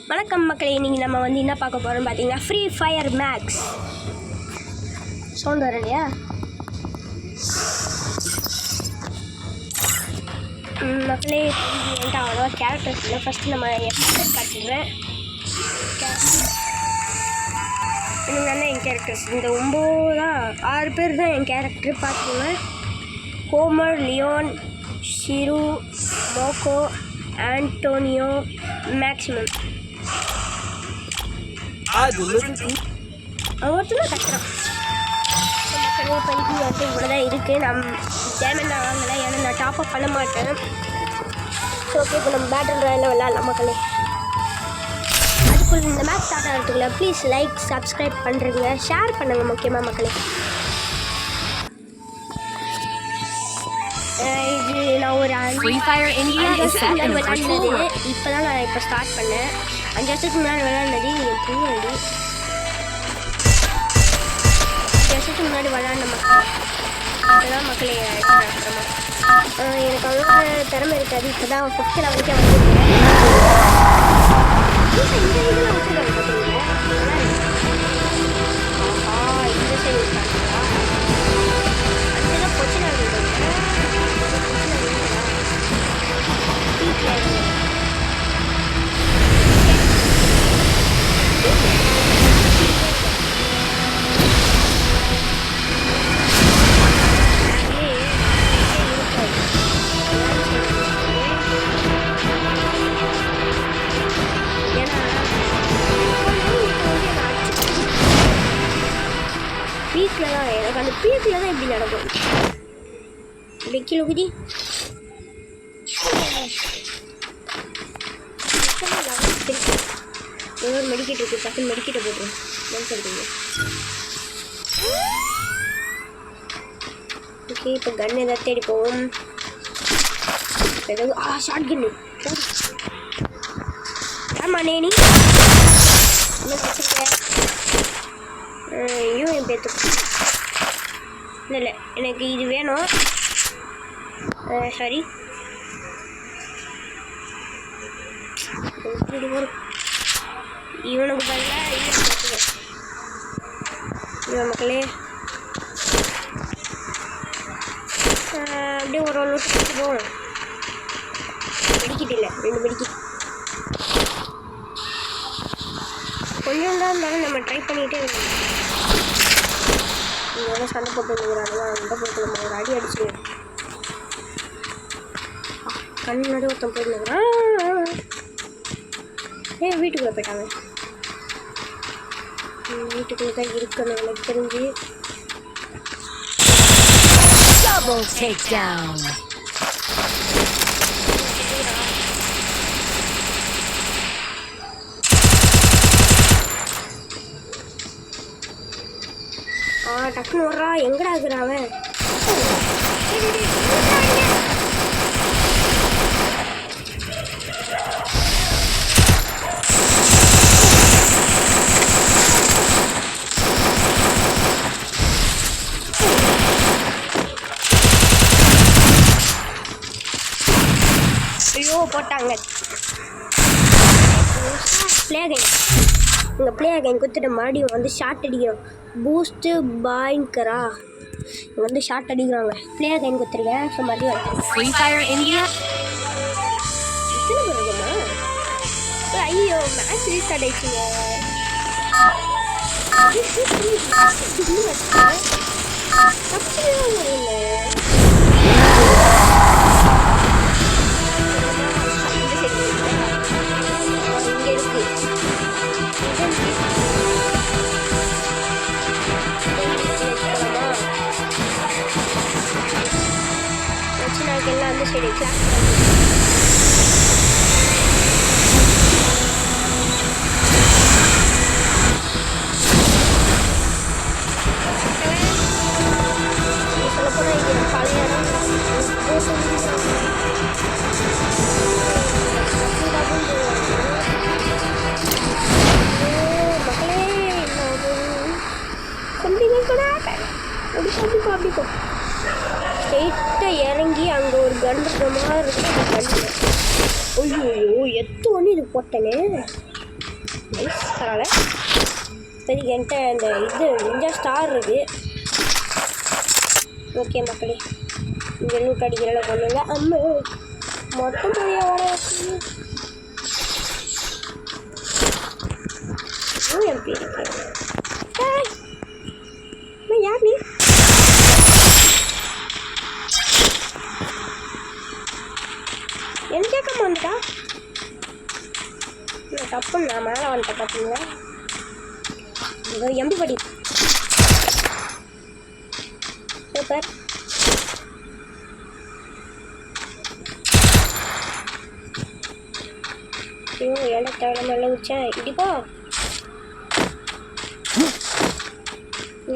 வணக்கம் மக்களே, இன்றைக்கி நம்ம வந்து என்ன பார்க்க போகிறோம்னு பார்த்தீங்கன்னா ஃப்ரீ ஃபயர் மேக்ஸ். சவுண்ட் வர இல்லையா? மக்களே, என்கிட்ட அவ்வளோவா கேரக்டர்ஸ் இல்லை. ஃபஸ்ட்டு நம்ம கேரக்டர் காட்டிடுவேன். எனக்கு நல்ல என் கேரக்டர்ஸ் இந்த 6 பேர் தான் என் கேரக்டர். பார்த்துக்கோங்க. Homer, Leon, Shiru, Moko, Antonio, maximum. ஒருத்தரும் கட்டுறான். மக்களே, பைக்கு வந்து இவ்வளோ தான் இருக்குது. டேமேஜ் நான் வாங்கலை, ஏன்னா நான் டாப்அப் பண்ண மாட்டேன். ஸோ ஓகே, இப்போ நம்ம பேட்டில் ராயலில் விளாட்லாம் மக்களே. அதுக்குள்ள இந்த மேட்ச் ஸ்டார்ட் ஆகிறதுக்குள்ள ப்ளீஸ் லைக், சப்ஸ்கிரைப் பண்ணுறீங்க, ஷேர் பண்ணுங்கள் முக்கியமாக மக்களே. இது நான் ஒரு 5 வருஷத்துக்கு முன்னாடி விளாட்னது. இப்போ தான் நான் இப்போ ஸ்டார்ட் பண்ணேன். 5 வருஷத்துக்கு முன்னாடி விளாட்னது என் பின்னாடி 5 வருஷத்துக்கு முன்னாடி விளாண்ட மக்கள். இப்போதான் மக்களே எனக்கு அவ்வளோ திறமை இருக்காது. இப்போ தான் 5th லெவலுக்கே வந்துருக்கேன். இந்த இதெல்லாம் வச்சுருக்காங்க பார்த்தீங்களா? இந்த சைடு இருக்காங்களா? அதெல்லாம் பிரச்சனை இருக்குது. பீக்கில் தான் எனக்கு அந்த பீக்கில் தான் எப்படி நடக்கும். வெக்கில குதி ஒரு மெடிக்கெட் இருக்குது. டக்குன்னு மெடிக்கெட்டை போட்டுருவோம். என்ன சொல்கிறீங்க? ஓகே, இப்போ கன் ஏதாவது தேடி போவோம். ஏதாவது ஷார்ட் கன்னு. ஆமாம் நேனி என்ன வச்சுருக்கேன்? யூஎம் பேத்து இல்லை எனக்கு இது வேணும். சாரி, இவனுக்கு பதிலாக இவன் மக்களே அப்படியே ஒரு லூட்டு போகணும். மெடிக்கிட்டு இல்லை, 2 மெடிக்கிட்டு கொஞ்சம் தான் இருந்தாலும் நம்ம ட்ரை பண்ணிகிட்டே இருக்கணும். இவங்க சண்டை போட்டுக்கிறாங்க, சண்டை போட்டு நம்ம ஒரு அடி அடிச்சு கண்ணாடி ஒருத்தன் போயிருந்துக்கிறான். வீட்டுக்குள்ளே போயிட்டாங்க. வீட்டுக்குள்ளே தான் இருக்கணும் எனக்கு தெரிஞ்சு. டக்குன்னு வர்றா. எங்கடா இருக்கிறான் அவன்? ஐயோ போட்டாங்க. பிளே கேம் இங்கே பிளே கேம் கொடுத்துட்டு மறுபடியும் வந்து ஷார்ட் அடிக்கிறோம். பூஸ்ட்டு பாய்ங்கரா இங்கே வந்து ஷார்ட் அடிக்கிறாங்க. பிளே கேம் கொடுத்துருக்கேன். ஸோ மறுபடியும் இத்தனை வருதுமா? ஐயோ மேட்ச் ரீஸ்டார்ட் ஆயிடுச்சுங்க. எல்லாம் அந்த சைடு கிளாஸ் சொல்லப்போனால் இது பழைய இடம். மக்களே அப்படிக்கும் ஸ்ட்ரெயிட்டாக இறங்கி அங்கே ஒரு கன் இருக்கிற மாதிரி இருக்குது. ஐயோ எத்தோன்னு இது போட்டேனே. நைஸ் பரவாயில்ல. இப்போதைக்கு என்கிட்ட அந்த இது நிஞ்சா ஸ்டார் இருக்குது. ஓகே மக்களே, இங்கே லூட் அடிக்கிற அளவுக்கு ஒன்றும் இல்லை. அம்மா மட்டும் பெரிய வர யூஎம்பி இருக்கு. யார் நீ? என்ன கேட்காம வந்துட்டா? தப்பு, நான் மேலே வந்துட்டேன் பார்த்தீங்களா? இதோ எம்பி படி சூப்பர். ஐயோ ஏழை தேவையில்லாம வச்சேன். இடிப்பா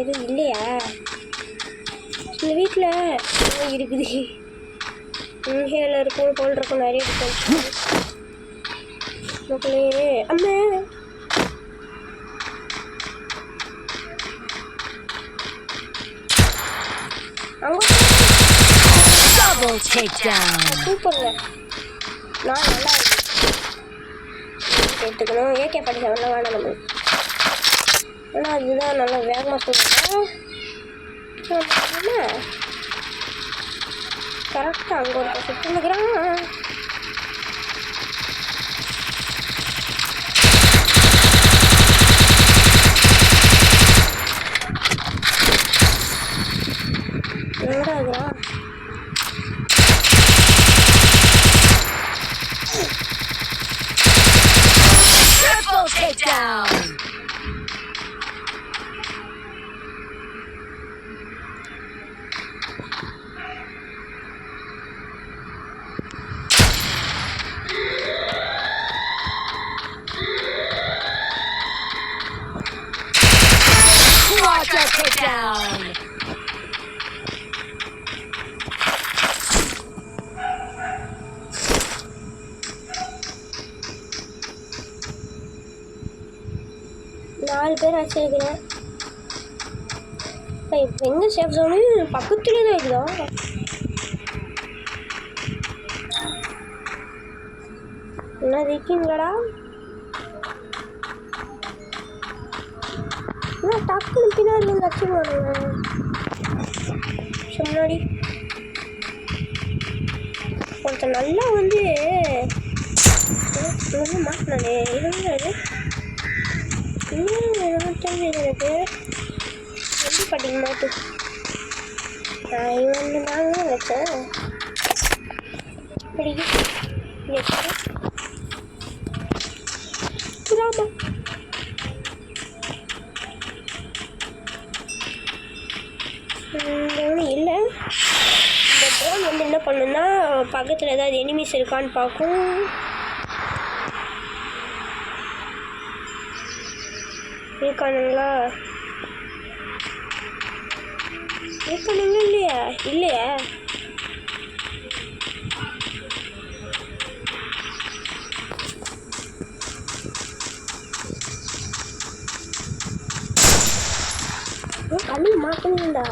எதுவும் இல்லையா இந்த வீட்டில்? இருக்குது, இங்கேல இருக்கும், போல் இருக்கும், நிறைய இருக்கும் மக்களே. அம்மா சூப்பருங்க, நான் நல்லா எடுத்துக்கணும். ஏகே படிச்ச வேணாம் நம்ம, ஆனால் அதுதான் நல்லா வேகமாக சொல்லுவேன். கரெக்டாக அங்கே ஒரு சுற்றுனுக்குறான். எங்கடாகுறா? Takedown. நாலு பேர் வச்சிருக்கிறேன். இப்போ எங்கே சேஃப் ஜோனு? பக்கத்துலேயே தான் இருக்குதா? என்ன இருக்கீங்களாடா? என்ன டக்குன்னு பின்னாடி வந்து வச்சுருவானுங்க முன்னாடி. ஒருத்தர் நல்லா வந்து மாட்டினானே. இது இன்னும் தெரிஞ்சது எனக்கு எப்படி படிக்க மாட்டு. இவன் நானும் வச்சேன் புறாமா. ஒன்றும் இல்லை. இந்த ட்ரோன் வந்து என்ன பண்ணுன்னா பக்கத்தில் ஏதாவது எனிமீஸ் இருக்கான்னு பார்க்கும். இருக்கானுங்களா? இருக்கானுங்க இல்லையா? இல்லையா? கண்ணு மாட்டேங்கடா.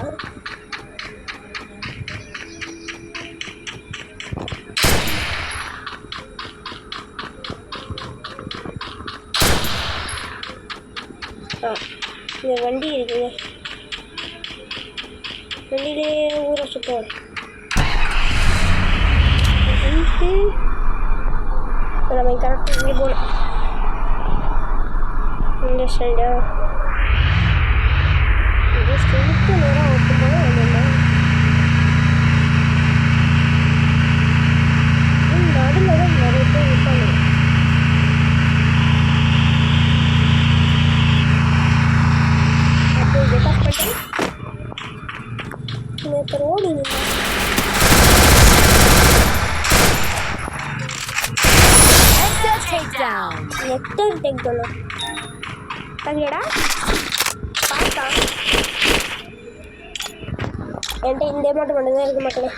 இந்த வண்டி இருக்குங்க, வண்டியிலே ஊரை சுற்றுவோம். நம்ம கரெக்டாக இங்கே போகணும். இந்த சைடா ஸ்ட்ரெயிட்டு நேராக ஓட்டு போனால் ஒன்றும் நடுவில் தான் நிறைய பேர் இருப்பாங்க. அப்போ ரெக்கார்ட் பண்ணி நேற்று ஓடி நெக்டர் டேக் பண்ணோம். தங்கடா பார்த்தா என்கிட்ட இந்த அமௌண்ட் மட்டும்தான் இருக்குது மக்களே.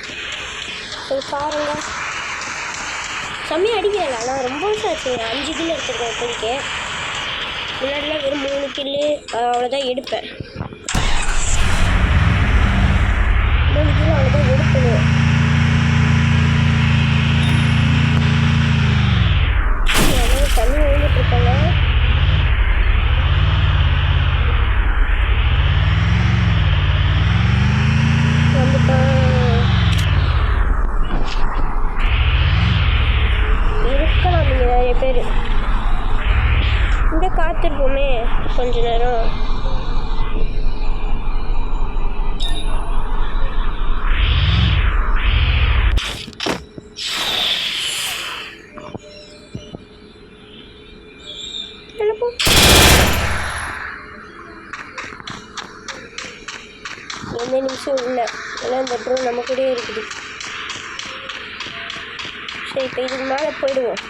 சரி பாருங்க, செம்மையாக அடிக்கிறேன். நான் ரொம்ப வருஷம் ஆச்சு, 5 கிலோ எடுத்துருக்கேன் இப்போதைக்கு. முன்னாடிலாம் வெறும் 3 கிலோ அவ்வளோதான் எடுப்பேன். 3 கிலோ அவ்வளோதான் எடுப்பேன். தண்ணி விழுந்துட்டுருக்காங்க. இங்கே காத்திருப்போமே கொஞ்ச நேரம். எந்த நிமிஷம் இல்லை, எல்லாம் இந்த ட்ரோன் நம்ம கூடயே இருக்குது. சரி, இப்போ இதுக்கு மேலே போயிடுவோம்.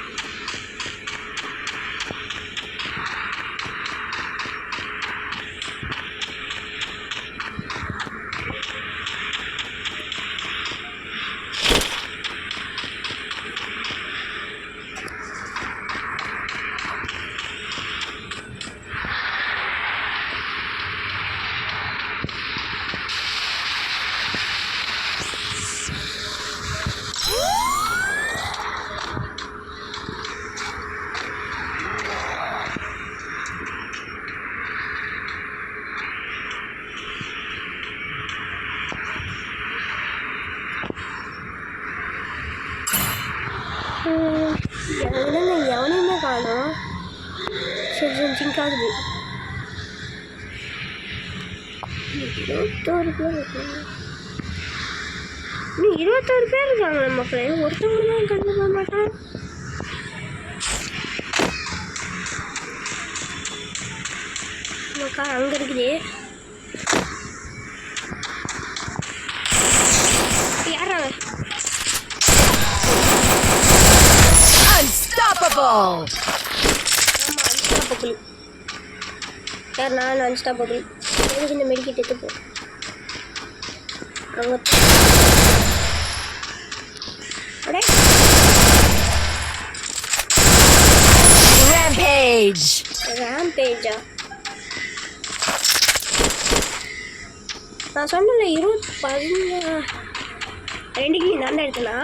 எவனையுமே காணும். சரி ஜிங்க் ஆகுது. 21 பேர் இருக்காங்க. இன்னும் 21 பேர் இருக்காங்க மக்களே. ஒருத்தவங்க தான் கண்டு போக மாட்டான். மக்கா அங்கே இருக்குது. யாரா Unstoppable! அன்ஸ்டாப்பபிள். சார் நான் அன்ஸ்டாப்பபிள். எதுக்கு இந்த மெடிக்கெட் எடுத்துப்போம். அங்கே அடே Rampage! ரேம்பேஜா? நான் சொன்னல 15 2 நான் தான் எடுத்தனா?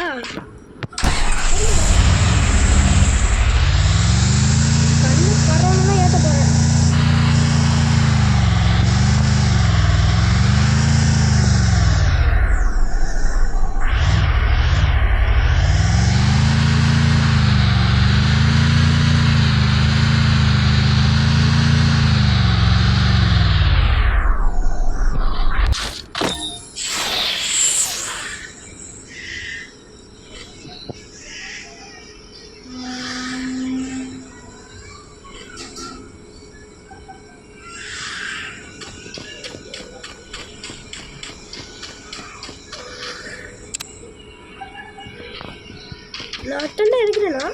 நான் அட்டன் இருக்கிறேன்னா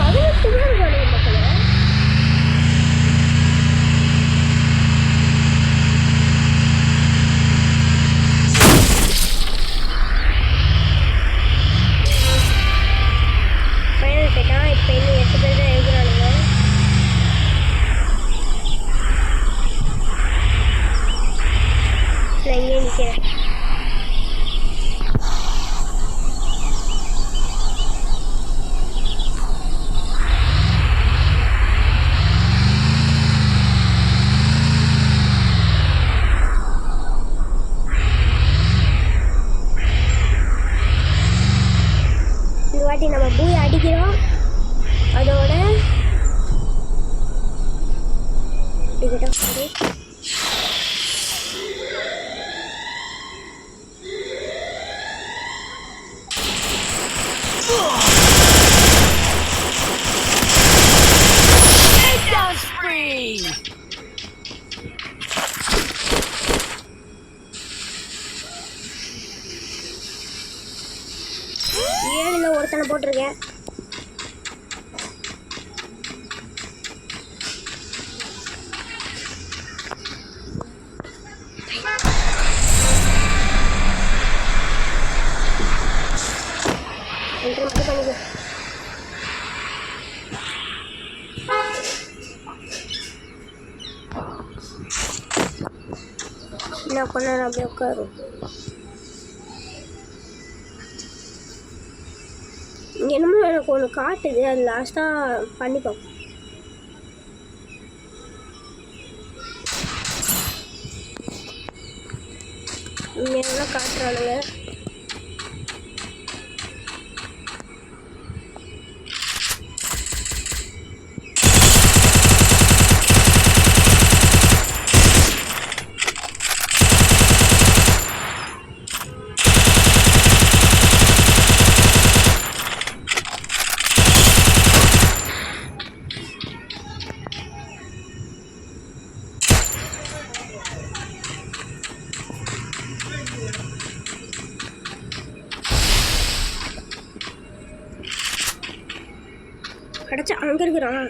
18 பேர் இருக்காங்க மக்களே. ஃபைனல் கேட்டா இப்போ இன்னும் 8 பேர் தான் இருக்கிறானுங்க. நான் இங்கே நிற்கிறேன். நம்ம பூய் அடிக்கிறோம். அதோட ஒருத்தனை போட்டிருக்கேன். என்ன பண்ண அப்படியே உட்காரும். என்னமோ எனக்கு ஒன்று காட்டுது, அது லாஸ்ட்டாக பண்ணி பார்ப்போம். இங்கே எல்லாம் காட்டுறானுங்க. அடைச்சா அங்கே இருக்கிறான்.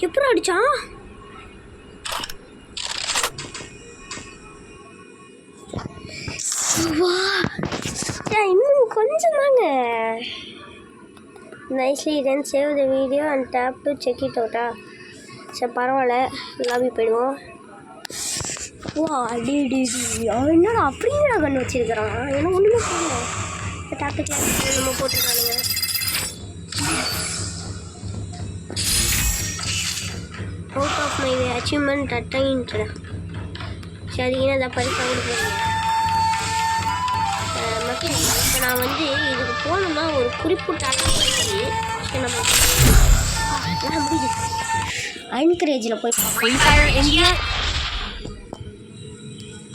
எப்படி அடிச்சான்? இன்னும் கொஞ்சம் தாங்க. Nicely then save the video and tap to check it அவுட்டா. சரி பரவாயில்ல, லாபி போயிடுவோம். வா டி டி டி என்னடா அப்படிங்கிற கண் வச்சிருக்கிறான். ஏன்னா ஒன்றுமே போகல. டேப்பு கிளாஸ் நம்ம போட்டுருக்கானுங்க. Out of my achievement attained. சரி அதை பரிசு கொடுப்பேன். மக்கள் இப்போ நான் வந்து இதுக்கு போகணும்னா ஒரு குறிப்பிட்ட சரி நம்ம முடியுது அன்கரேஜில் போய் பார்ப்போம். இந்தியா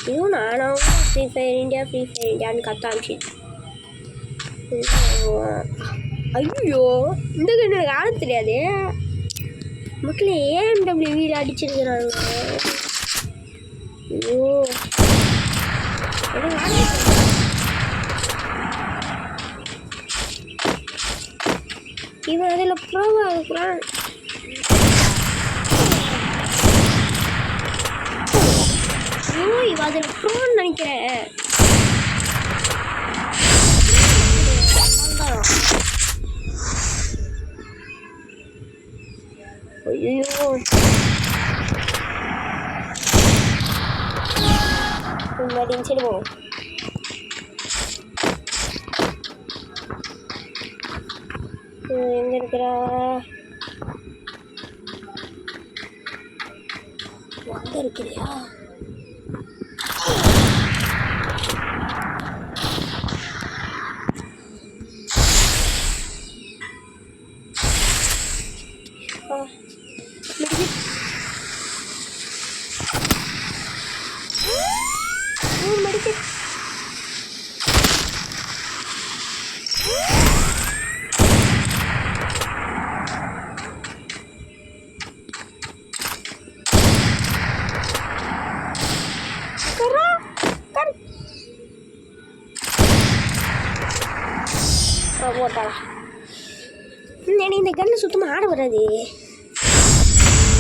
இதுவும் நானும் ஃப்ரீ ஃபயர் இந்தியான்னு கத்த ஆரம்பிச்சு. ஐயோ இந்த கண்ணு எனக்கு ஆட தெரியாது. மக்களே ஏஎம்டபிள்யூ வீடு அடிச்சிருக்கிறாங்க. ஐயோ இவன் அதில் ப்ரோவாக இருக்கிறான். ஐயோ இவன் அதில் ப்ரோன்னு நினைக்கிறேன். ஐயோ முன்னாடி சரி போவோம். எங்கே இருக்கிறா? எங்கே இருக்கிறியா? போட்டா எனக்கு இந்த கண்ணு சுத்தமாக ஆட வராது.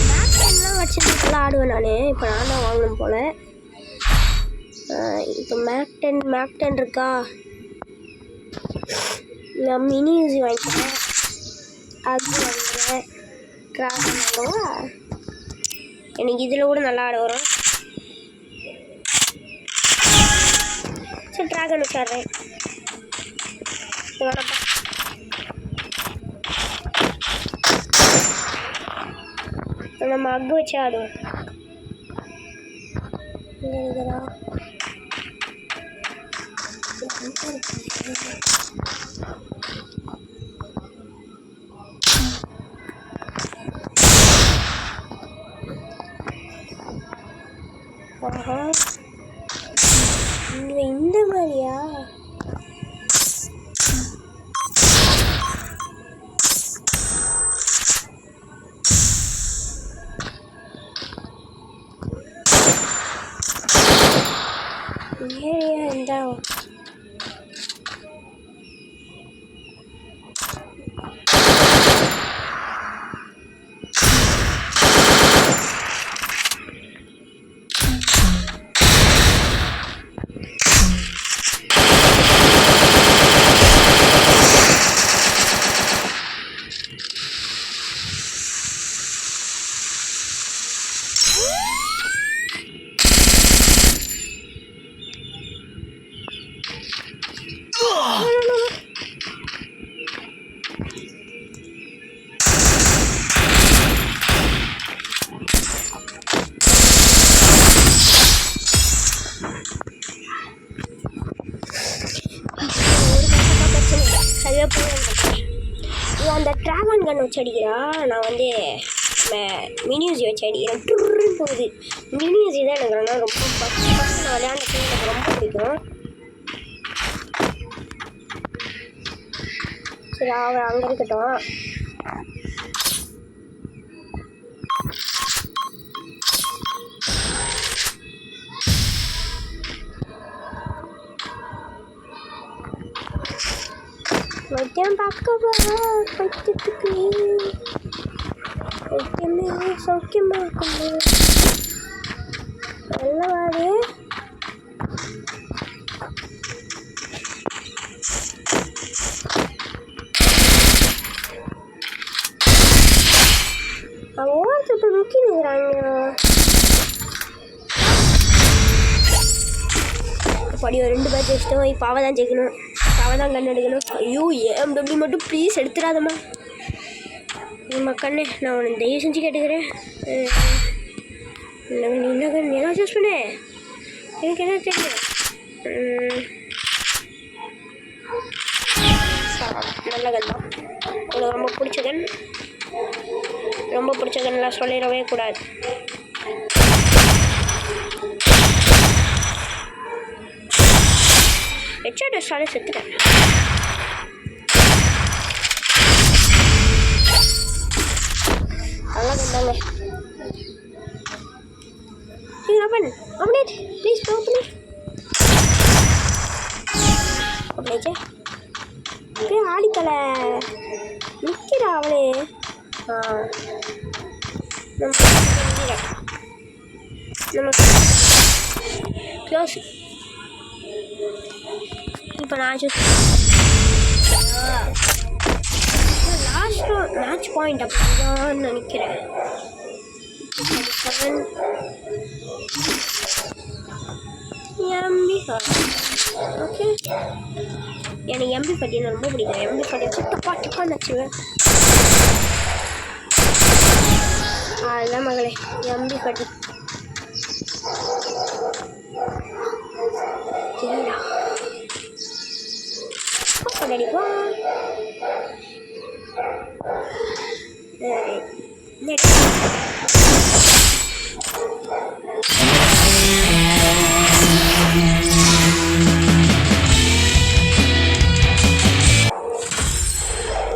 மேக்டன்லாம் வச்சுருக்கலாம் ஆடுவேன் நான். இப்போ நான் தான் வாங்கணும் போல். இப்போ மேக்டன் இருக்கா? நான் மினி யூசி வாங்கிக்கிறேன். அது வாங்குறேன். ட்ராகன் வாங்குவா. எனக்கு இதில் கூட நல்லா ஆட வரும். சரி ட்ராகன் வச்சிட்றேன். வேணப்பா நம்ம அக்கு வச்சு ஆடுவோம். இந்த மாதிரியா? ஏரியா இருந்தா அந்த ட்ராகன் கன் வச்சு அடிக்கிறா. நான் வந்து மினியூசி வச்சு அடிக்கிறேன். ட்ருன்னு போகுது. மினியூசி தான் எனக்கு ரொம்ப ஃபஸ்ட்டு நான் விளையாண்டது எனக்கு ரொம்ப பிடிக்கும். சரி அவன் அங்கே இருக்கட்டும். வைத்தியம் பார்க்கவா வைத்தியத்துக்கு வைத்தியமே சௌக்கியமா இருக்கணும் நல்லவாடு ஒவ்வொருத்தர் முக்கி நிற்கிறாங்க படி ஒரு 2 பேர் ஜெயிச்சிட்டோம் இப்போ அவள் தான் ஜெயிக்கணும் அவள் தான் கண் எடுக்கணும் ஐயோ ஏஎம்டபிள்யூ மட்டும் ப்ளீஸ் எடுத்துடாதம்மா நம்ம கண்ணு நான் உனக்கு தயவு செஞ்சு கேட்டுக்கிறேன் இல்லை நீ என்ன கண் என்ன சூஸ் பண்ணு எனக்கு என்ன தெரியும் நல்ல கண் தான் உனக்கு ரொம்ப பிடிச்ச கண் ரொம்ப பிடிச்ச கண்ணெலாம் சொல்லிடவே கூடாது ஹெட்ஷாட் அடிச்சாலே செத்துட்டேன் நல்லா கண்டாங்க ஓப்பன் ஓப்பன் ப்ளீஸ் ஓப்பன் ஓப்பனாச்சே அப்படியே ஆடிக்கல நிற்கிறா அவளே நம்ம க்ளோஸ் இப்போ நான் லாஸ்ட் மேட்ச் பாயிண்ட் அப்படிதான் நினைக்கிறேன் எம்பி ஓகே எனக்கு எம்பி பட்டியல் ரொம்ப பிடிக்கும் எம்பி பட்டியல் சுத்தப்பா நச்சுவேன் அதுதான் மகளே எம்பி பட்டி சரிடா அடிப்பா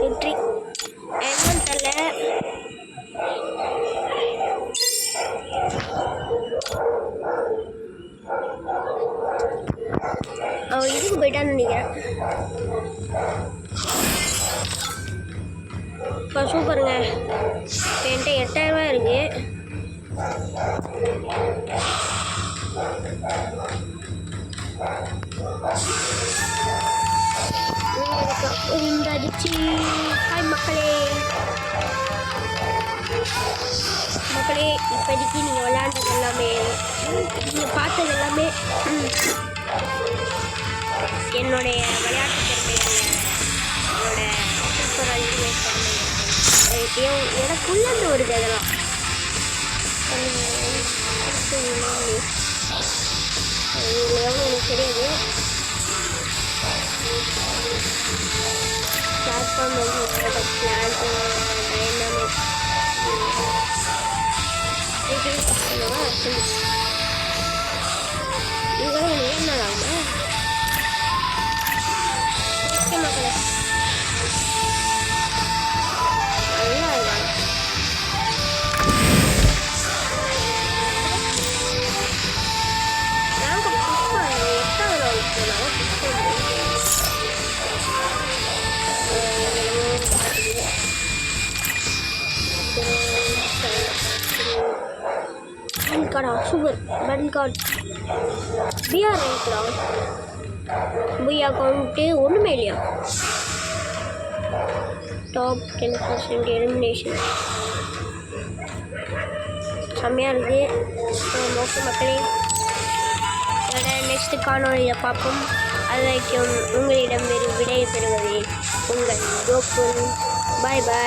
வெற்றி என்னன்னு தெரியல அவன் இதுக்கு போயிட்டான்னு நினைக்கிறேன் இப்போ சூப்பருங்க என்கிட்ட 8000 இருக்கு இந்த அடிச்சு ஹாய் மக்களே இப்போதைக்கு நீங்கள் விளையாண்டது எல்லாமே நீங்கள் பார்த்தது எல்லாமே என்னுடைய விளையாட்டு திறமையான என்னோட சூப்பர் அல்டிமேட் திறமை எனக்குள்ளே வருது அதெல்லாம் எவ்வளோ எனக்கு தெரியாது பிளாட்ஃபார்ம் பிளான் டைனாமிக் இதெல்லாம் எனக்கு என்ன ஆகும் ஓகே மக்களே நல்லா இருக்காங்க நாங்கள் புஷ்பம் 8வது போனாலும் கார்டா சூப்பர் பேட்டில் கார்டு பிஆர் ரேங்க்டா பி அக்கௌண்ட்டு ஒன்றுமே இல்லையா டாப் 10% எலிமினேஷன் செம்மையாக இருக்குது ஓகே மக்களே நெக்ஸ்ட்டு காணொலியில் பார்ப்போம் அது வரைக்கும் உங்களிடம் விடை பெறுவது உங்கள் கோகுல் பாய் பாய்.